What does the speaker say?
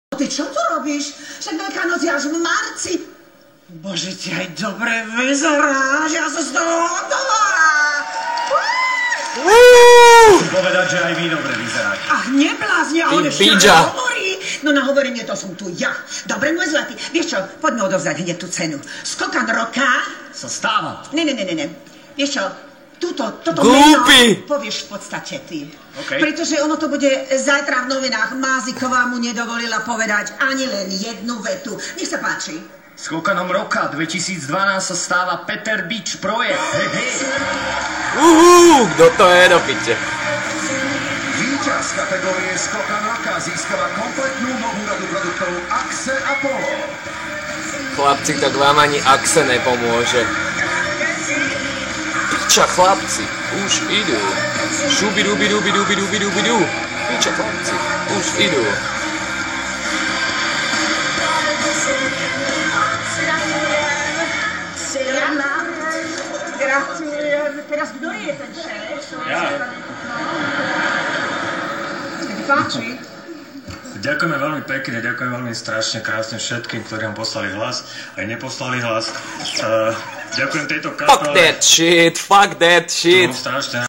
Ty čo tu robíš? Však Veľká noc je až v marci. Bože, ty aj dobre vyzeráš, ja sa z toho hotová. Chcem povedať, že aj vy dobre vyzeráte. Ach, neblázne, a on ešte hovorí. No na hovorenie to som tu ja. Dobre, môj zlatý, vieš čo, poďme odovzdať hneď tú cenu. Skokan roka... Sa stáva. Ne. Vieš čo, toto Glúpi. meno povieš v podstate ty. Okay. Pretože ono to bude zajtra v novinách. Máziková mu nedovolila povedať ani len jednu vetu. Nech sa páči. Skokanom roka 2012 sa stáva Peter Beach projekt. Hej. Kto to je, do piče? Víťaz kategórie Skokan roka získava kompletnú novú radu produktov Axe Apollo. Chlapci, tak vám ani Axe nepomôže. Piča, chlapci, už idú. Šubidubidubidubidubidubidu. Piča, chlapci, už idú. Gratulujem. Teraz kto je ten šéf? Ja. Páči. Ďakujeme veľmi pekne, ďakujem veľmi strašne krásne všetkým, ktorí nám poslali hlas, aj neposlali hlas. Ďakujem tejto kapele. Fuck that shit. Strašne